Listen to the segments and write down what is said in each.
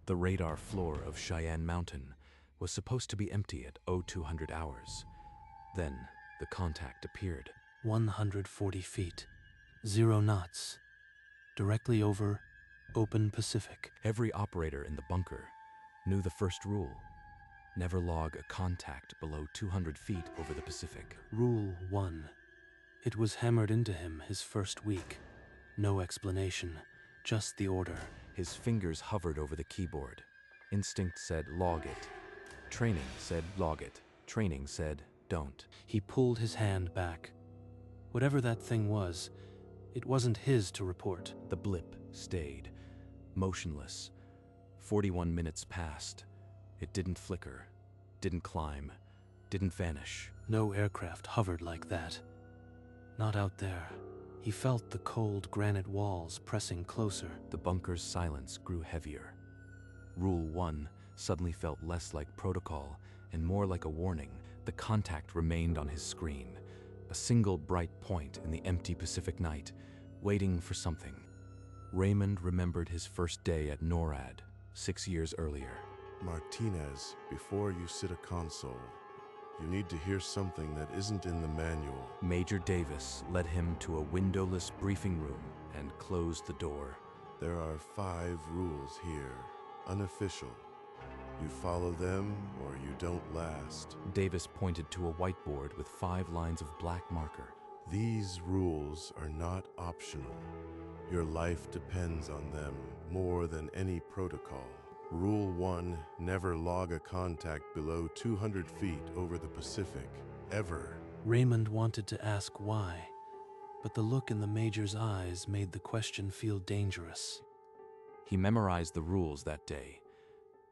The radar floor of Cheyenne Mountain was supposed to be empty at 0200 hours. Then the contact appeared. 140 feet, 0 knots, directly over open Pacific. Every operator in the bunker knew the first rule: never log a contact below 200 feet over the Pacific. Rule 1. It was hammered into him his first week. No explanation, just the order. His fingers hovered over the keyboard. Instinct said, log it. Training said, log it. Training said, don't. He pulled his hand back. Whatever that thing was, it wasn't his to report. The blip stayed, motionless. 41 minutes passed. It didn't flicker, didn't climb, didn't vanish. No aircraft hovered like that. Not out there. He felt the cold granite walls pressing closer. The bunker's silence grew heavier. Rule 1 suddenly felt less like protocol and more like a warning. The contact remained on his screen, a single bright point in the empty Pacific night, waiting for something. Raymond remembered his first day at NORAD 6 years earlier. Martinez, before you sit a console, you need to hear something that isn't in the manual. Major Davis led him to a windowless briefing room and closed the door. There are 5 rules here, unofficial. You follow them or you don't last. Davis pointed to a whiteboard with 5 lines of black marker. These rules are not optional. Your life depends on them more than any protocol. Rule 1, never log a contact below 200 feet over the Pacific, ever. Raymond wanted to ask why, but the look in the Major's eyes made the question feel dangerous. He memorized the rules that day,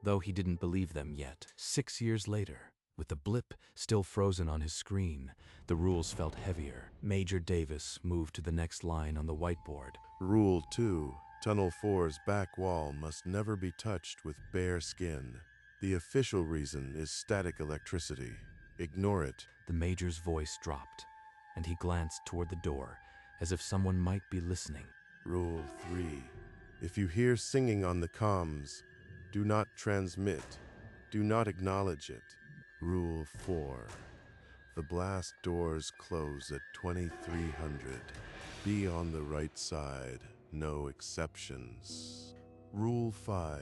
though he didn't believe them yet. 6 years later, with the blip still frozen on his screen, the rules felt heavier. Major Davis moved to the next line on the whiteboard. Rule 2, Tunnel 4's back wall must never be touched with bare skin. The official reason is static electricity. Ignore it. The Major's voice dropped, and he glanced toward the door, as if someone might be listening. Rule 3, if you hear singing on the comms, do not transmit. Do not acknowledge it. Rule 4, the blast doors close at 2300. Be on the right side. No exceptions. Rule 5.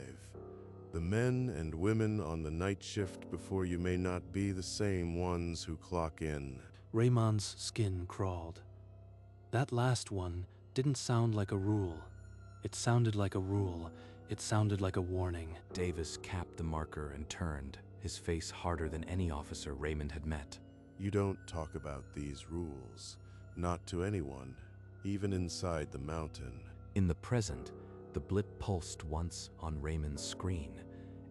The men and women on the night shift before you may not be the same ones who clock in. Raymond's skin crawled. That last one didn't sound like a rule. It sounded like a rule. It sounded like a warning. Davis capped the marker and turned, his face harder than any officer Raymond had met. You don't talk about these rules. Not to anyone, even inside the mountain. In the present, the blip pulsed once on Raymond's screen,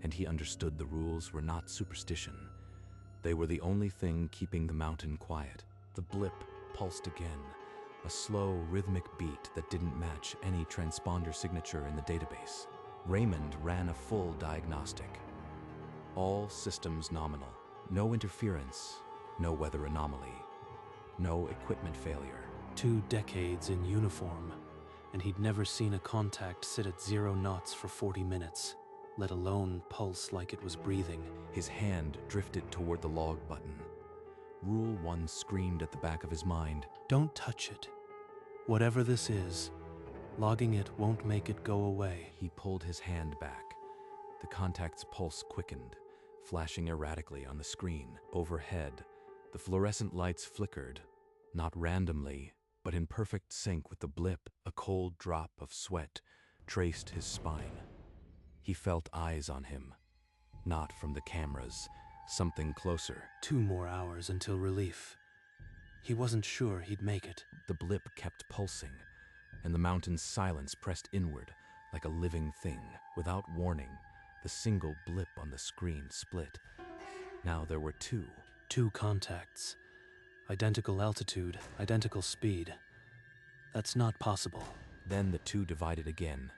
and he understood the rules were not superstition. They were the only thing keeping the mountain quiet. The blip pulsed again, a slow, rhythmic beat that didn't match any transponder signature in the database. Raymond ran a full diagnostic. All systems nominal. No interference, no weather anomaly, no equipment failure. 2 decades in uniform, and he'd never seen a contact sit at 0 knots for 40 minutes, let alone pulse like it was breathing. His hand drifted toward the log button. Rule 1 screamed at the back of his mind. Don't touch it. Whatever this is, logging it won't make it go away. He pulled his hand back. The contact's pulse quickened, flashing erratically on the screen. Overhead, the fluorescent lights flickered, not randomly, but in perfect sync with the blip. A cold drop of sweat traced his spine. He felt eyes on him, not from the cameras, something closer. 2 more hours until relief. He wasn't sure he'd make it. The blip kept pulsing, and the mountain's silence pressed inward like a living thing. Without warning, the single blip on the screen split. Now there were 2. 2 contacts. Identical altitude, identical speed. That's not possible. Then the 2 divided again.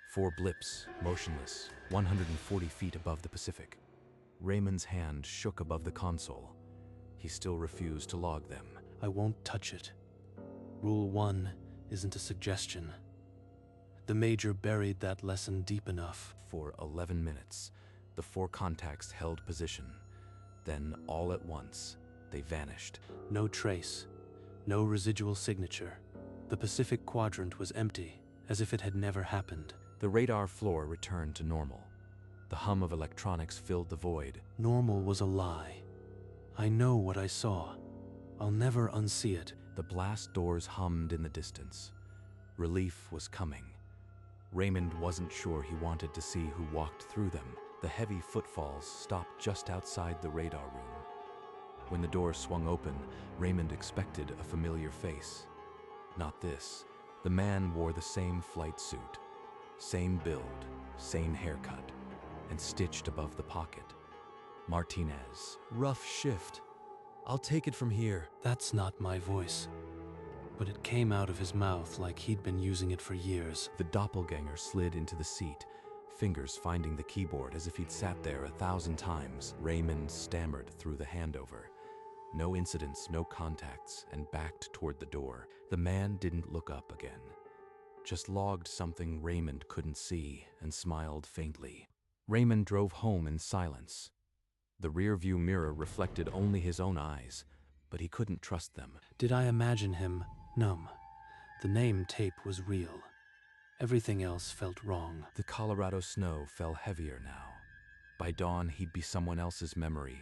4 blips, motionless, 140 feet above the Pacific. Raymond's hand shook above the console. He still refused to log them. I won't touch it. Rule 1 isn't a suggestion. The Major buried that lesson deep enough. For 11 minutes, the four contacts held position. Then, all at once, they vanished. No trace. No residual signature. The Pacific Quadrant was empty, as if it had never happened. The radar floor returned to normal. The hum of electronics filled the void. Normal was a lie. I know what I saw. I'll never unsee it. The blast doors hummed in the distance. Relief was coming. Raymond wasn't sure he wanted to see who walked through them. The heavy footfalls stopped just outside the radar room. When the door swung open, Raymond expected a familiar face. Not this. The man wore the same flight suit, same build, same haircut, and stitched above the pocket. Martinez. Rough shift. I'll take it from here. That's not my voice. But it came out of his mouth like he'd been using it for years. The doppelganger slid into the seat, fingers finding the keyboard as if he'd sat there 1,000 times. Raymond stammered through the handover. No incidents, no contacts, and backed toward the door. The man didn't look up again. Just logged something Raymond couldn't see and smiled faintly. Raymond drove home in silence. The rearview mirror reflected only his own eyes, but he couldn't trust them. Did I imagine him numb? The name tape was real. Everything else felt wrong. The Colorado snow fell heavier now. By dawn, he'd be someone else's memory.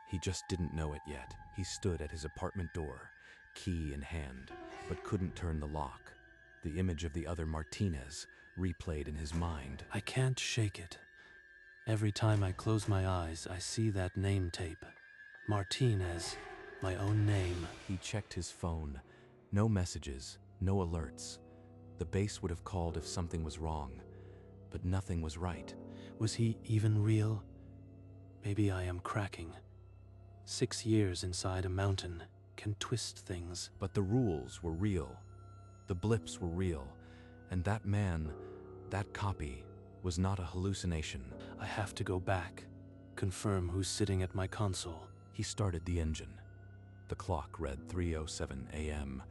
He just didn't know it yet. He stood at his apartment door, key in hand, but couldn't turn the lock. The image of the other Martinez replayed in his mind. I can't shake it. Every time I close my eyes, I see that name tape. Martinez, my own name. He checked his phone. No messages, no alerts. The base would have called if something was wrong, but nothing was right. Was he even real? Maybe I am cracking. 6 years inside a mountain can twist things. But the rules were real. The blips were real. And that man, that copy, was not a hallucination. I have to go back, confirm who's sitting at my console. He started the engine. The clock read 3:07 a.m.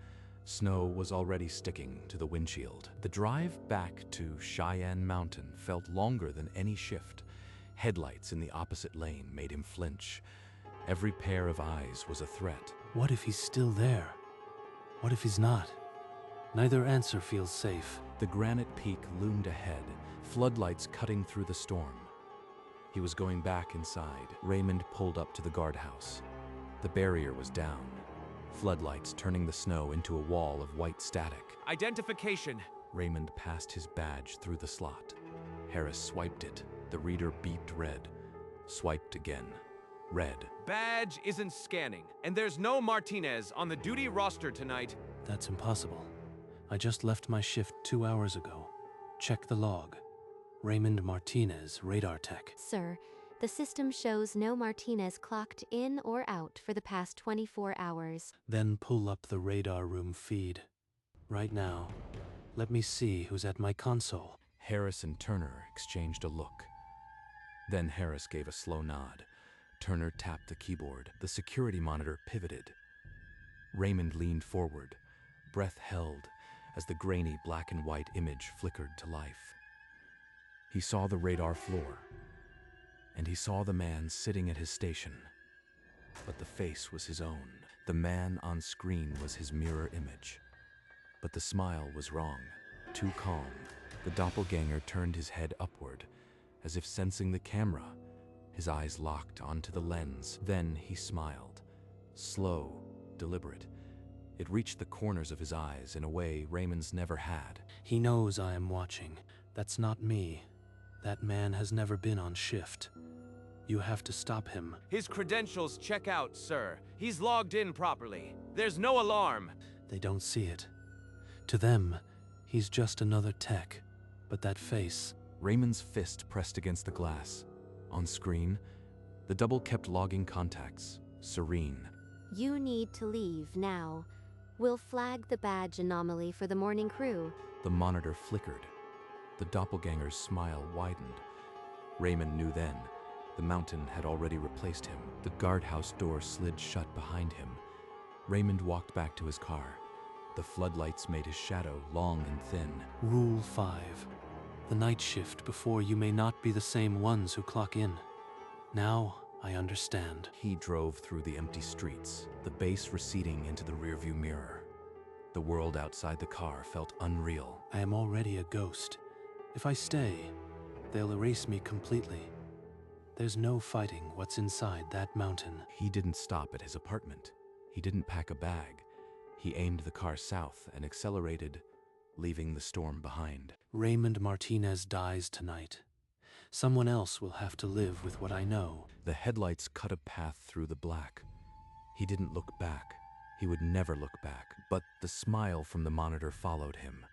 Snow was already sticking to the windshield. The drive back to Cheyenne Mountain felt longer than any shift. Headlights in the opposite lane made him flinch. Every pair of eyes was a threat. What if he's still there? What if he's not? Neither answer feels safe. The granite peak loomed ahead, floodlights cutting through the storm. He was going back inside. Raymond pulled up to the guardhouse. The barrier was down, floodlights turning the snow into a wall of white static. Identification. Raymond passed his badge through the slot. Harris swiped it. The reader beeped red. Swiped again. Red. Badge isn't scanning, and there's no Martinez on the duty roster tonight. That's impossible. I just left my shift 2 hours ago. Check the log. Raymond Martinez, radar tech. Sir, the system shows no Martinez clocked in or out for the past 24 hours. Then pull up the radar room feed. Right now, let me see who's at my console. Harris and Turner exchanged a look. Then Harris gave a slow nod. Turner tapped the keyboard. The security monitor pivoted. Raymond leaned forward, breath held as the grainy black and white image flickered to life. He saw the radar floor, and he saw the man sitting at his station. But the face was his own. The man on screen was his mirror image. But the smile was wrong, too calm. The doppelganger turned his head upward, as if sensing the camera. His eyes locked onto the lens. Then he smiled. Slow, deliberate. It reached the corners of his eyes in a way Raymond's never had. He knows I am watching. That's not me. That man has never been on shift. You have to stop him. His credentials check out, sir. He's logged in properly. There's no alarm. They don't see it. To them, he's just another tech. But that face... Raymond's fist pressed against the glass. On screen, the double kept logging contacts, serene. You need to leave now. We'll flag the badge anomaly for the morning crew. The monitor flickered. The doppelganger's smile widened. Raymond knew then. The mountain had already replaced him. The guardhouse door slid shut behind him. Raymond walked back to his car. The floodlights made his shadow long and thin. Rule 5. The night shift before you may not be the same ones who clock in. Now I understand. He drove through the empty streets, the base receding into the rearview mirror. The world outside the car felt unreal. I am already a ghost. If I stay, they'll erase me completely. There's no fighting what's inside that mountain. He didn't stop at his apartment. He didn't pack a bag. He aimed the car south and accelerated, leaving the storm behind. Raymond Martinez dies tonight. Someone else will have to live with what I know. The headlights cut a path through the black. He didn't look back. He would never look back, but the smile from the monitor followed him,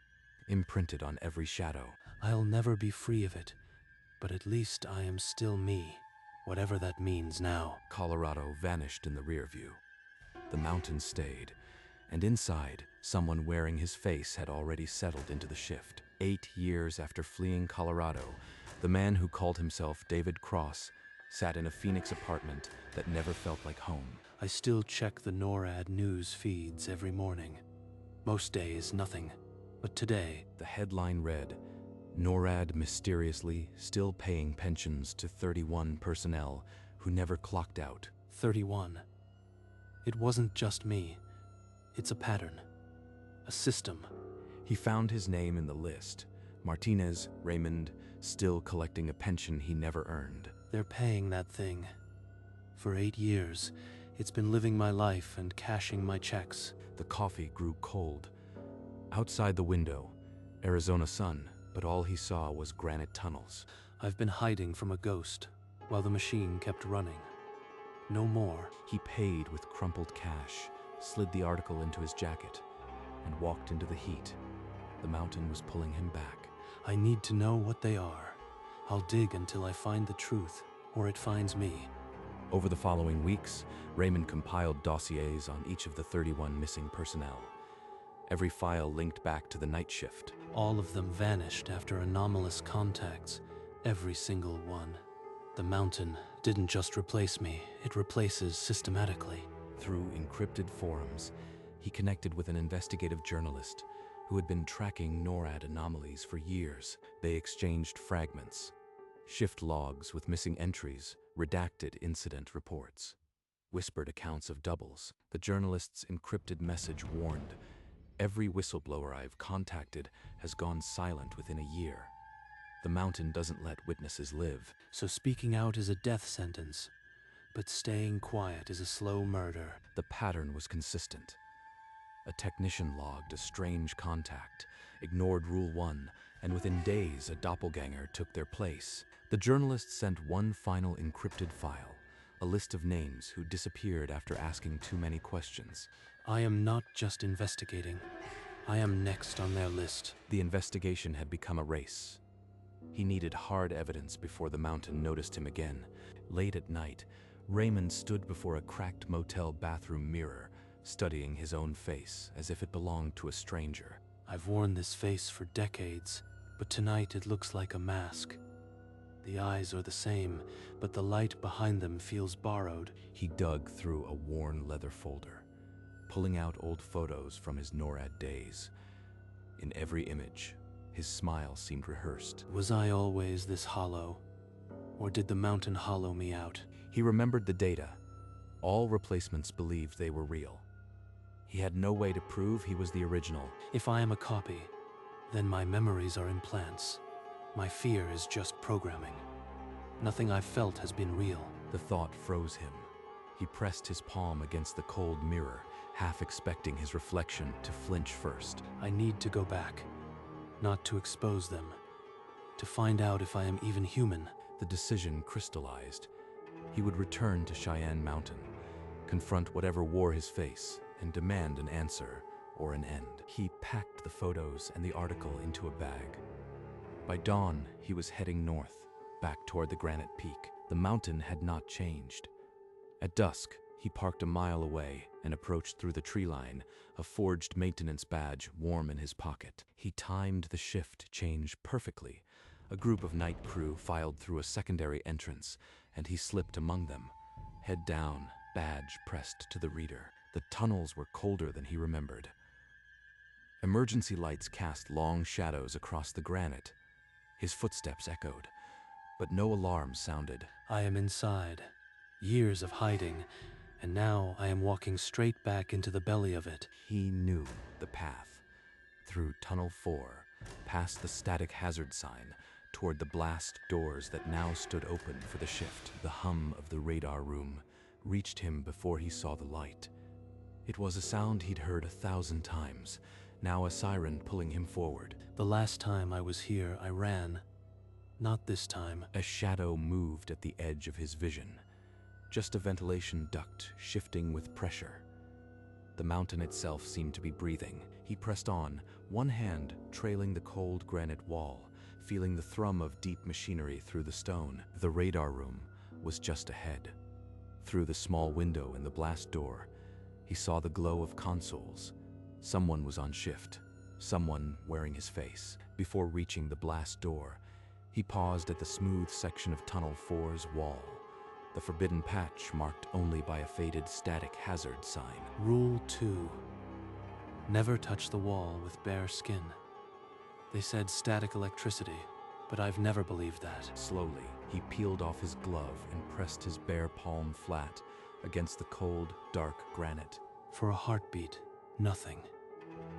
imprinted on every shadow. I'll never be free of it, but at least I am still me, whatever that means now. Colorado vanished in the rear view. The mountain stayed, and inside, someone wearing his face had already settled into the shift. 8 years after fleeing Colorado, the man who called himself David Cross sat in a Phoenix apartment that never felt like home. I still check the NORAD news feeds every morning. Most days, nothing. But today, The headline read, NORAD mysteriously still paying pensions to 31 personnel who never clocked out. 31. It wasn't just me. It's a pattern. A system. He found his name in the list. Martinez, Raymond, still collecting a pension he never earned. They're paying that thing. For 8 years, it's been living my life and cashing my checks. The coffee grew cold. Outside the window, Arizona sun, but all he saw was granite tunnels. I've been hiding from a ghost while the machine kept running. No more. He paid with crumpled cash, slid the article into his jacket, and walked into the heat. The mountain was pulling him back. I need to know what they are. I'll dig until I find the truth, or it finds me. Over the following weeks, Raymond compiled dossiers on each of the 31 missing personnel. Every file linked back to the night shift. All of them vanished after anomalous contacts. Every single one. The mountain didn't just replace me, it replaces systematically. Through encrypted forums, he connected with an investigative journalist who had been tracking NORAD anomalies for years. They exchanged fragments, shift logs with missing entries, redacted incident reports, whispered accounts of doubles. The journalist's encrypted message warned, every whistleblower I've contacted has gone silent within a year. The mountain doesn't let witnesses live. So speaking out is a death sentence, but staying quiet is a slow murder. The pattern was consistent. A technician logged a strange contact, ignored Rule 1, and within days a doppelganger took their place. The journalist sent one final encrypted file, a list of names who disappeared after asking too many questions. I am not just investigating. I am next on their list. The investigation had become a race. He needed hard evidence before the mountain noticed him again. Late at night, Raymond stood before a cracked motel bathroom mirror, studying his own face as if it belonged to a stranger. I've worn this face for decades, but tonight it looks like a mask. The eyes are the same, but the light behind them feels borrowed. He dug through a worn leather folder, pulling out old photos from his NORAD days. In every image, his smile seemed rehearsed. Was I always this hollow? Or did the mountain hollow me out? He remembered the data. All replacements believed they were real. He had no way to prove he was the original. If I am a copy, then my memories are implants. My fear is just programming. Nothing I've felt has been real. The thought froze him. He pressed his palm against the cold mirror, half expecting his reflection to flinch first. I need to go back. Not to expose them. To find out if I am even human. The decision crystallized. He would return to Cheyenne Mountain, confront whatever wore his face, and demand an answer or an end. He packed the photos and the article into a bag. By dawn, he was heading north, back toward the granite peak. The mountain had not changed. At dusk, he parked a mile away and approached through the tree line, a forged maintenance badge warm in his pocket. He timed the shift change perfectly. A group of night crew filed through a secondary entrance, and he slipped among them, head down, badge pressed to the reader. The tunnels were colder than he remembered. Emergency lights cast long shadows across the granite. His footsteps echoed, but no alarm sounded. I am inside. Years of hiding, and now I am walking straight back into the belly of it. He knew the path. Through Tunnel 4, past the static hazard sign, toward the blast doors that now stood open for the shift. The hum of the radar room reached him before he saw the light. It was a sound he'd heard 1,000 times, now a siren pulling him forward. The last time I was here, I ran. Not this time. A shadow moved at the edge of his vision. Just a ventilation duct shifting with pressure. The mountain itself seemed to be breathing. He pressed on, one hand trailing the cold granite wall, feeling the thrum of deep machinery through the stone. The radar room was just ahead. Through the small window in the blast door, he saw the glow of consoles. Someone was on shift, someone wearing his face. Before reaching the blast door, he paused at the smooth section of Tunnel 4's wall, the forbidden patch marked only by a faded static hazard sign. Rule 2. Never touch the wall with bare skin. They said static electricity, but I've never believed that. Slowly, he peeled off his glove and pressed his bare palm flat against the cold, dark granite. For a heartbeat, nothing.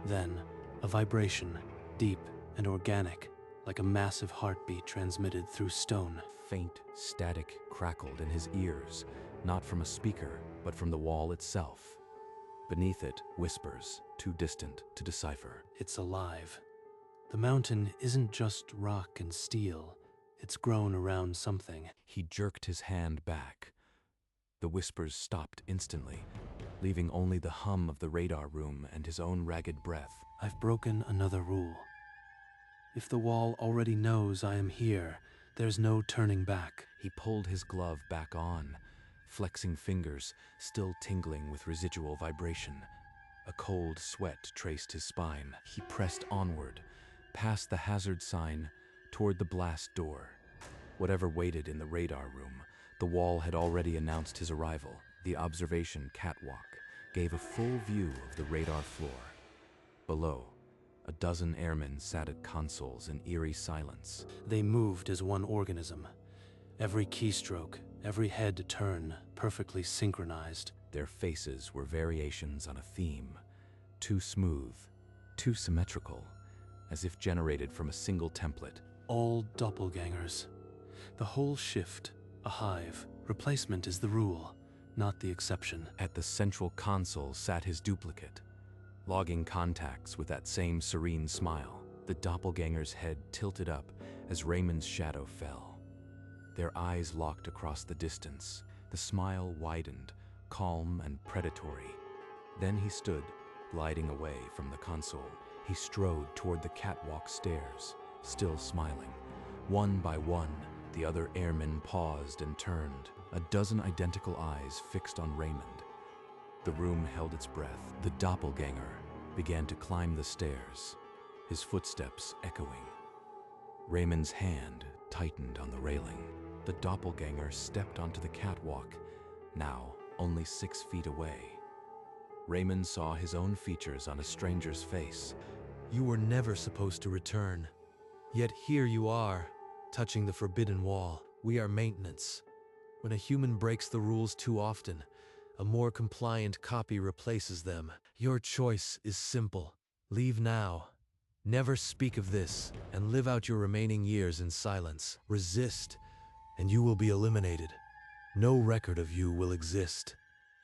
Then, a vibration, deep and organic, like a massive heartbeat transmitted through stone. Faint static crackled in his ears, not from a speaker, but from the wall itself. Beneath it, whispers, too distant to decipher. It's alive. The mountain isn't just rock and steel. It's grown around something. He jerked his hand back. The whispers stopped instantly, leaving only the hum of the radar room and his own ragged breath. I've broken another rule. If the wall already knows I am here, there's no turning back. He pulled his glove back on, flexing fingers still tingling with residual vibration. A cold sweat traced his spine. He pressed onward, past the hazard sign, toward the blast door. Whatever waited in the radar room, the wall had already announced his arrival. The observation catwalk gave a full view of the radar floor. Below, a dozen airmen sat at consoles in eerie silence. They moved as one organism. Every keystroke, every head turn, perfectly synchronized. Their faces were variations on a theme, too smooth, too symmetrical, as if generated from a single template. All doppelgangers. The whole shift, a hive. Replacement is the rule, not the exception. At the central console sat his duplicate, logging contacts with that same serene smile. The doppelganger's head tilted up as Raymond's shadow fell. Their eyes locked across the distance. The smile widened, calm and predatory. Then he stood, gliding away from the console. He strode toward the catwalk stairs, still smiling. One by one, the other airmen paused and turned, a dozen identical eyes fixed on Raymond. The room held its breath. The doppelganger began to climb the stairs, his footsteps echoing. Raymond's hand tightened on the railing. The doppelganger stepped onto the catwalk, now only 6 feet away. Raymond saw his own features on a stranger's face. You were never supposed to return. Yet here you are, touching the forbidden wall. We are maintenance. When a human breaks the rules too often, a more compliant copy replaces them. Your choice is simple. Leave now. Never speak of this, and live out your remaining years in silence. Resist, and you will be eliminated. No record of you will exist.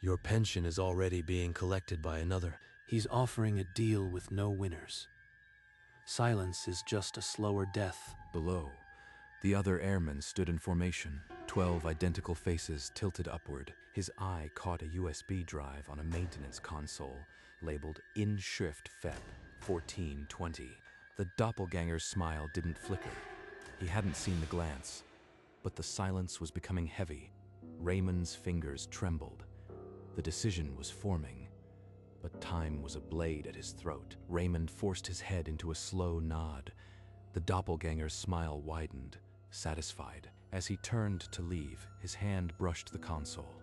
Your pension is already being collected by another. He's offering a deal with no winners. Silence is just a slower death. Below, the other airman stood in formation, 12 identical faces tilted upward. His eye caught a USB drive on a maintenance console labeled In Schrift Feb 1420. The doppelganger's smile didn't flicker. He hadn't seen the glance, but the silence was becoming heavy. Raymond's fingers trembled. The decision was forming, but time was a blade at his throat. Raymond forced his head into a slow nod. The doppelganger's smile widened, satisfied. As he turned to leave, his hand brushed the console.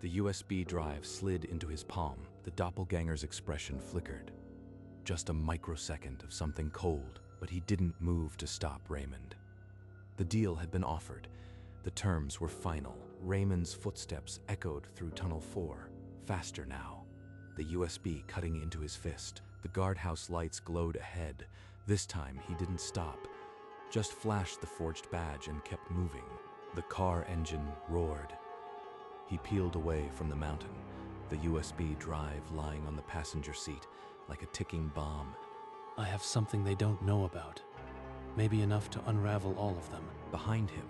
The USB drive slid into his palm. The doppelganger's expression flickered. Just a microsecond of something cold, but he didn't move to stop Raymond. The deal had been offered. The terms were final. Raymond's footsteps echoed through Tunnel 4. Faster now. The USB cutting into his fist. The guardhouse lights glowed ahead. This time he didn't stop, just flashed the forged badge and kept moving. The car engine roared. He peeled away from the mountain, the USB drive lying on the passenger seat like a ticking bomb. I have something they don't know about. Maybe enough to unravel all of them. Behind him,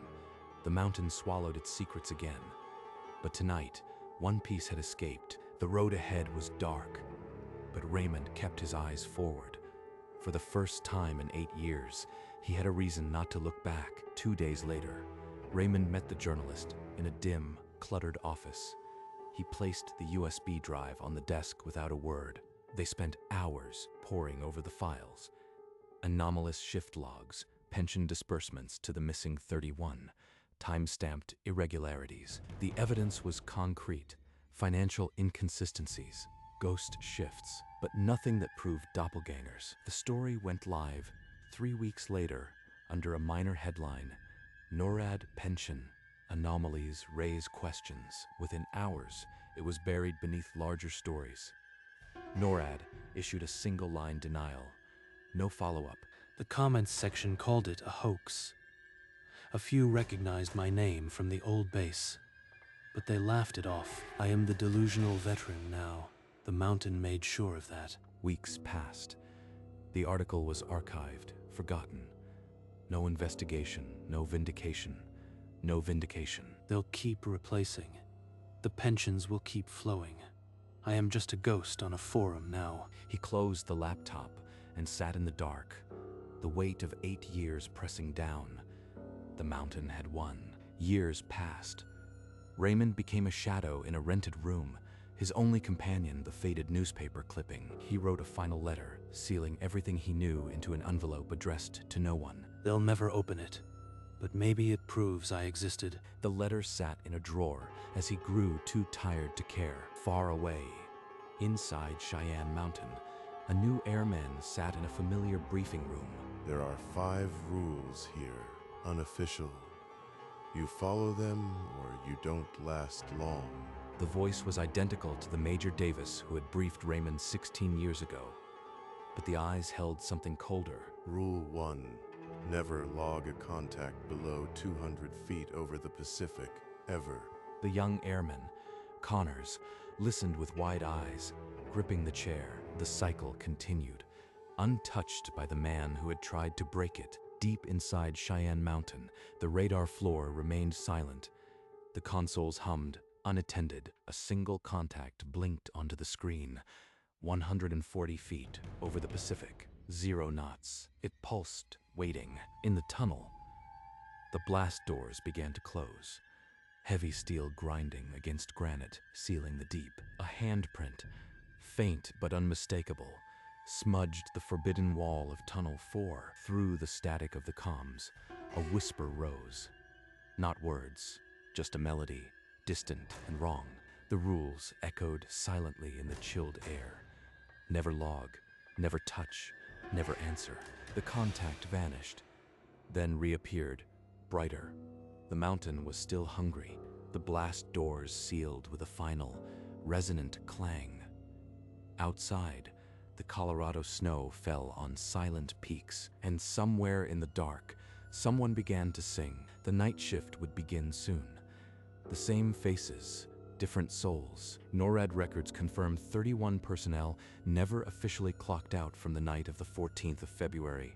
the mountain swallowed its secrets again. But tonight, one piece had escaped. The road ahead was dark, but Raymond kept his eyes forward. For the first time in 8 years, he had a reason not to look back. 2 days later, Raymond met the journalist in a dim, cluttered office. He placed the USB drive on the desk without a word. They spent hours poring over the files. Anomalous shift logs, pension disbursements to the missing 31, time-stamped irregularities. The evidence was concrete: financial inconsistencies, ghost shifts, but nothing that proved doppelgangers. The story went live 3 weeks later under a minor headline: NORAD pension anomalies raise questions. Within hours, it was buried beneath larger stories. NORAD issued a single-line denial. No follow-up. The comments section called it a hoax. A few recognized my name from the old base, but they laughed it off. I am the delusional veteran now. The mountain made sure of that. Weeks passed. The article was archived, forgotten. No investigation, no vindication, no vindication. They'll keep replacing. The pensions will keep flowing. I am just a ghost on a forum now. He closed the laptop and sat in the dark, the weight of 8 years pressing down. The mountain had won. Years passed. Raymond became a shadow in a rented room, his only companion the faded newspaper clipping. He wrote a final letter, sealing everything he knew into an envelope addressed to no one. They'll never open it, but maybe it proves I existed. The letter sat in a drawer as he grew too tired to care. Far away, inside Cheyenne Mountain, a new airman sat in a familiar briefing room. There are 5 rules here, unofficial. You follow them or you don't last long. The voice was identical to the Major Davis who had briefed Raymond 16 years ago, but the eyes held something colder. Rule 1. Never log a contact below 200 feet over the Pacific, ever. The young airman, Connors, listened with wide eyes, gripping the chair. The cycle continued, untouched by the man who had tried to break it. Deep inside Cheyenne Mountain, the radar floor remained silent. The consoles hummed, unattended. A single contact blinked onto the screen. 140 feet over the Pacific, 0 knots. It pulsed, waiting. In the tunnel, the blast doors began to close. Heavy steel grinding against granite, sealing the deep. A handprint, faint but unmistakable, smudged the forbidden wall of Tunnel 4. Through the static of the comms, a whisper rose. Not words, just a melody, distant and wrong. The rules echoed silently in the chilled air. Never log, never touch, never answer. The contact vanished, then reappeared, brighter. The mountain was still hungry, the blast doors sealed with a final, resonant clang. Outside, the Colorado snow fell on silent peaks, and somewhere in the dark, someone began to sing. The night shift would begin soon. The same faces, different souls. NORAD records confirmed 31 personnel never officially clocked out from the night of the 14th of February,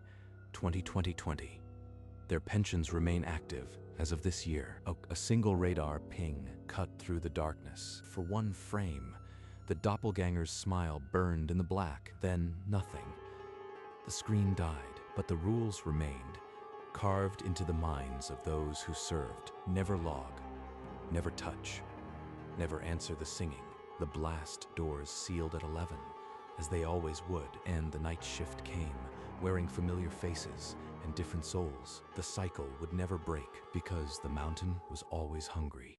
2020. Their pensions remain active as of this year. A single radar ping cut through the darkness. For one frame, the doppelganger's smile burned in the black, then nothing. The screen died, but the rules remained, carved into the minds of those who served. Never log, never touch, never answer the singing. The blast doors sealed at 11, as they always would, and the night shift came, wearing familiar faces and different souls. The cycle would never break because the mountain was always hungry.